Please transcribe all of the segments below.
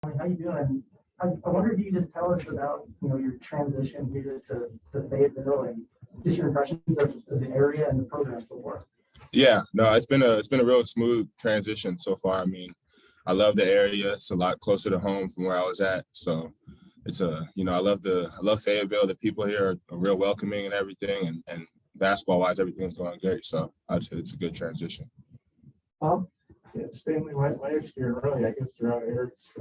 How you doing? I wonder if you could just tell us about your transition here to Fayetteville and just your impressions of the area and the program so far. Yeah, no, it's been a real smooth transition so far. I mean, I love the area. It's a lot closer to home from where I was at. So it's I love Fayetteville. The people here are real welcoming and everything. And basketball wise, everything's going great. So I'd say it's a good transition. Yeah, Stanley last year, really, I guess throughout Eric's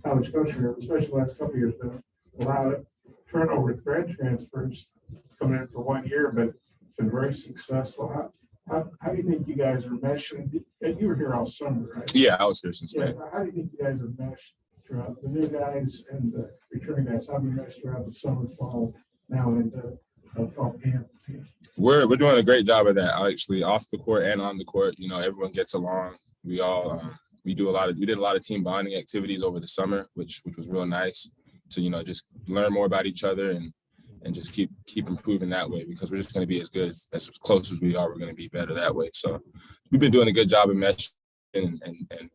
college coach career, especially the last couple of years, been a lot of turnover with grad transfers coming in for 1 year, but it's been very successful. How do you think you guys are meshing? You were here all summer, right? Yeah, I was here since May. So how do you think you guys have meshed throughout the new guys and the returning guys? How have you meshed throughout the summer, fall, now into fall camp? We're doing a great job of that, actually, off the court and on the court. Everyone gets along. We all we did a lot of team bonding activities over the summer, which was real nice to just learn more about each other and just keep improving that way, because we're just going to be as good as close as we are. We're going to be better that way. So we've been doing a good job of meshing and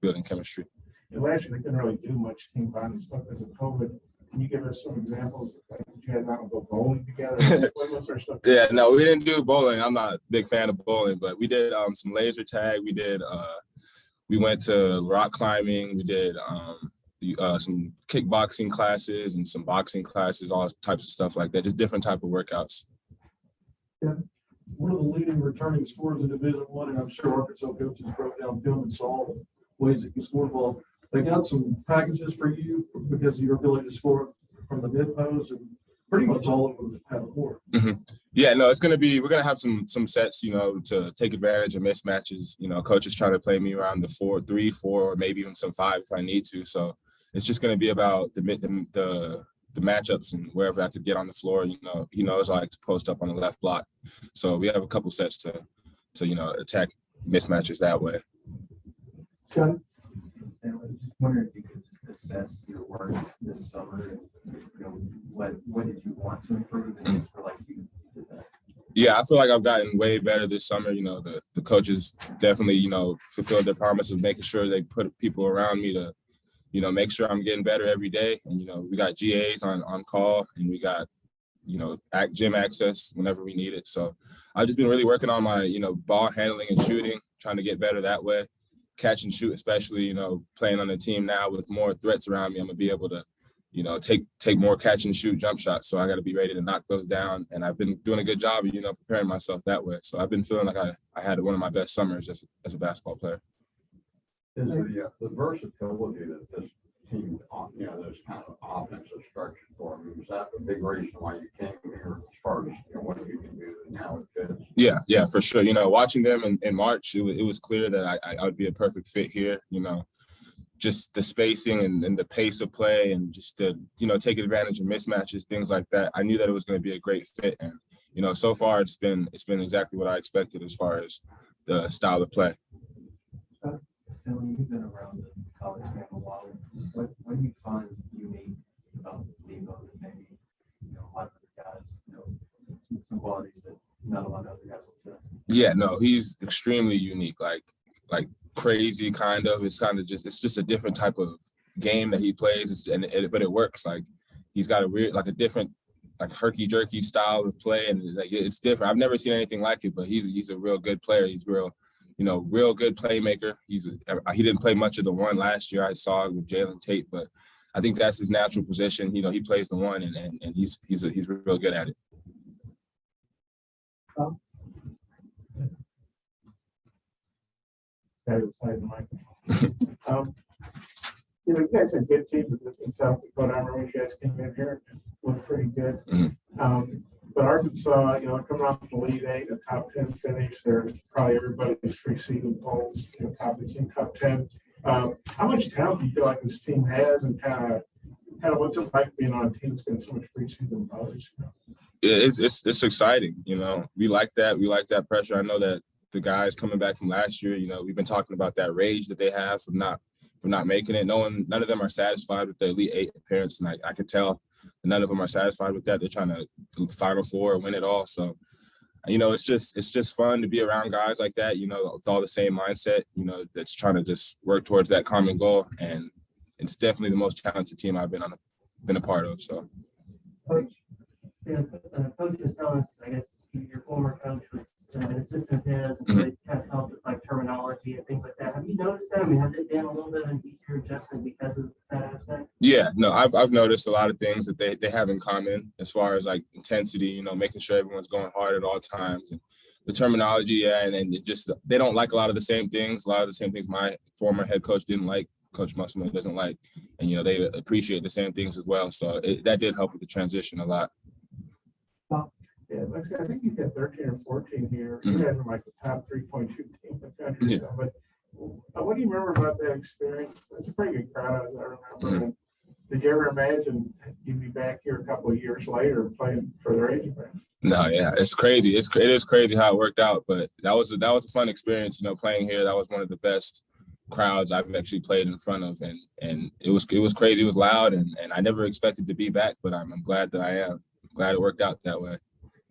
building chemistry. And last year they couldn't really do much team bonding stuff because of COVID. Can you give us some examples? Like, did you guys not go bowling together? What sort of stuff? Yeah, no, we didn't do bowling. I'm not a big fan of bowling, but we did some laser tag. We went to rock climbing. We did some kickboxing classes and some boxing classes, all types of stuff like that, just different type of workouts. Yeah. One of the leading returning scorers in Division I, and I'm sure Arkansas coaches broke down film and saw the ways that you score the ball. They got some packages for you because of your ability to score from the mid post and pretty much all of them have a court. Mm-hmm. Yeah, no, we're gonna have some sets, to take advantage of mismatches. Coach is trying to play me around the 4, 3, 4, or maybe even some 5 if I need to. So it's just gonna be about the matchups and wherever I could get on the floor. He knows I like to post up on the left block. So we have a couple sets to attack mismatches that way. John? Stanley, I was just wondering if you could just assess your work this summer and what did you want to improve and just feel like you did that? Yeah, I feel like I've gotten way better this summer. The coaches definitely, fulfilled their promise of making sure they put people around me to, make sure I'm getting better every day. And, we got GAs on call, and we got, gym access whenever we need it. So I've just been really working on my, ball handling and shooting, trying to get better that way. Catch and shoot, especially, playing on the team now with more threats around me, I'm gonna be able to, take more catch and shoot jump shots. So I got to be ready to knock those down. And I've been doing a good job of, preparing myself that way. So I've been feeling like I had one of my best summers as a basketball player. Is the versatility that this team, those kind of offensive structure for them, was that the big reason why you came here as far as what you can do and how it fits? Yeah, for sure. Watching them in March, it was clear that I would be a perfect fit here. Just the spacing and the pace of play and just the, taking advantage of mismatches, things like that. I knew that it was going to be a great fit. And, so far it's been exactly what I expected as far as the style of play. Stanley, you've been around the college game a while. What do you find unique about Devo that maybe, a lot of other guys, some qualities that not a lot of other guys will possess? Yeah, no, he's extremely unique, like crazy kind of. It's just a different type of game that he plays, but it works. Like he's got a weird, like a different, like herky jerky style of play, and like it's different. I've never seen anything like it, but he's a real good player. He's real good playmaker. He didn't play much of the one last year. I saw it with Jalen Tate, but I think that's his natural position. He plays the one, and he's real good at it. You guys had good teams in South Dakota. I remember you guys came in here and looked pretty good. Mm-hmm. But Arkansas, coming off the Elite Eight, a top 10 finish, they're probably everybody's preseason polls, top 15, top 10. How much talent do you feel like this team has, and kind of what's it like being on a team that's got so much preseason buzz? It's exciting. We like that. We like that pressure. I know that the guys coming back from last year, we've been talking about that rage that they have from not making it. None of them are satisfied with the Elite Eight appearance, and I could tell none of them are satisfied with that. They're trying to do Final Four or win it all. So, it's just fun to be around guys like that. It's all the same mindset. That's trying to just work towards that common goal. And it's definitely the most talented team I've been a part of. So. Coach, Coach was telling us, I guess your former coach was an assistant to his, and so they kind of helped with like terminology and things like that. Have you noticed that? I mean, has it been a little bit of an easier adjustment because of that aspect? Yeah, no, I've noticed a lot of things that they have in common as far as like intensity, you know, making sure everyone's going hard at all times, and the terminology, yeah, and it just they don't like a lot of the same things. A lot of the same things my former head coach didn't like, Coach Musselman doesn't like, and you know they appreciate the same things as well. So that did help with the transition a lot. Yeah, like I said, I think you got 13 or 14 here. You guys are like the top 3.2 team in the country. Yeah. So, but what do you remember about that experience? It's a pretty good crowd, as I remember. And did you ever imagine you'd be back here a couple of years later playing for the Raging Fans? No, yeah, it's crazy. It is crazy how it worked out, but that was a fun experience. You know, playing here, that was one of the best crowds I've actually played in front of, and it was crazy. It was loud, and I never expected to be back, but I'm glad that I am. I'm glad it worked out that way.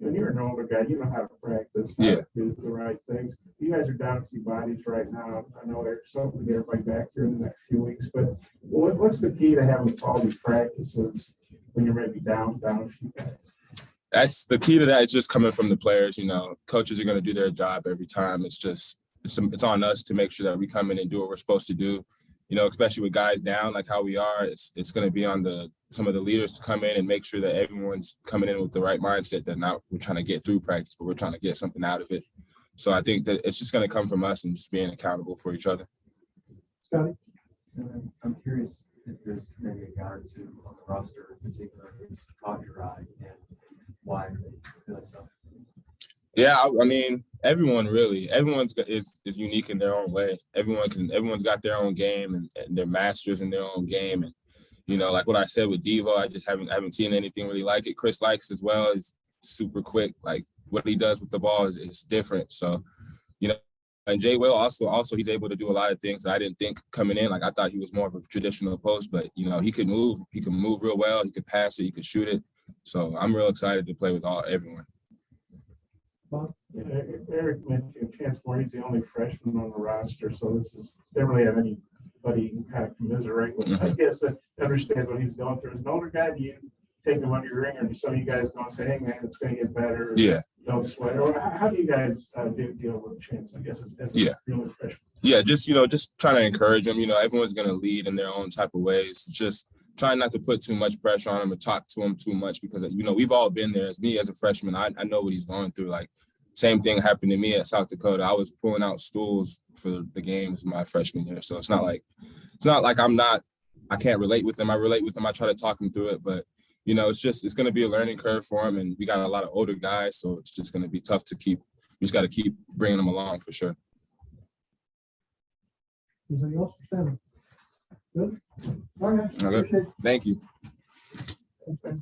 And you're an older guy, you know how to practice, how to do the right things. You guys are down a few bodies right now. I know there's something to get everybody back here in the next few weeks, but what's the key to having quality practices when you're maybe down a few guys? That's the key to that. Is just coming from the players. You know, coaches are going to do their job every time. It's on us to make sure that we come in and do what we're supposed to do. You know, especially with guys down like how we are, it's going to be on some of the leaders to come in and make sure that everyone's coming in with the right mindset, that not we're trying to get through practice, but we're trying to get something out of it. So I think that it's just going to come from us and just being accountable for each other. Scotty? So I'm curious if there's maybe a guy or two on the roster in particular who's caught your eye and why are they doing so? Yeah, I mean, everyone is unique in their own way. Everyone's got their own game and they're masters in their own game. And you know, like what I said with Devo, I just haven't seen anything really like it. Chris Likes as well is super quick. Like what he does with the ball is different. So, you know, and Jay Will also he's able to do a lot of things that I didn't think coming in. Like I thought he was more of a traditional post, but you know, he can move real well. He could pass it, he could shoot it. So I'm real excited to play with everyone. Yeah, Eric mentioned Chance Moore's the only freshman on the roster, so they don't really have anybody you can kind of commiserate with. I guess that understands what he's going through. As an older guy, do you take him under your wing, or do some of you guys going to say, "Hey man, it's going to get better"? Yeah. Don't sweat. Or how do you guys deal with Chance? I guess as a really freshman. Yeah, just trying to encourage them. You know, everyone's going to lead in their own type of ways. Just trying not to put too much pressure on him or talk to him too much because, you know, we've all been there. As me as a freshman, I know what he's going through. Like, same thing happened to me at South Dakota. I was pulling out stools for the games my freshman year. So it's not like I can't relate with him. I relate with him. I try to talk him through it. But, you know, it's going to be a learning curve for him. And we got a lot of older guys. So it's just going to be tough to we just got to keep bringing them along for sure. Anything else for Stanley? Good? All right. Okay. Thank you. Okay.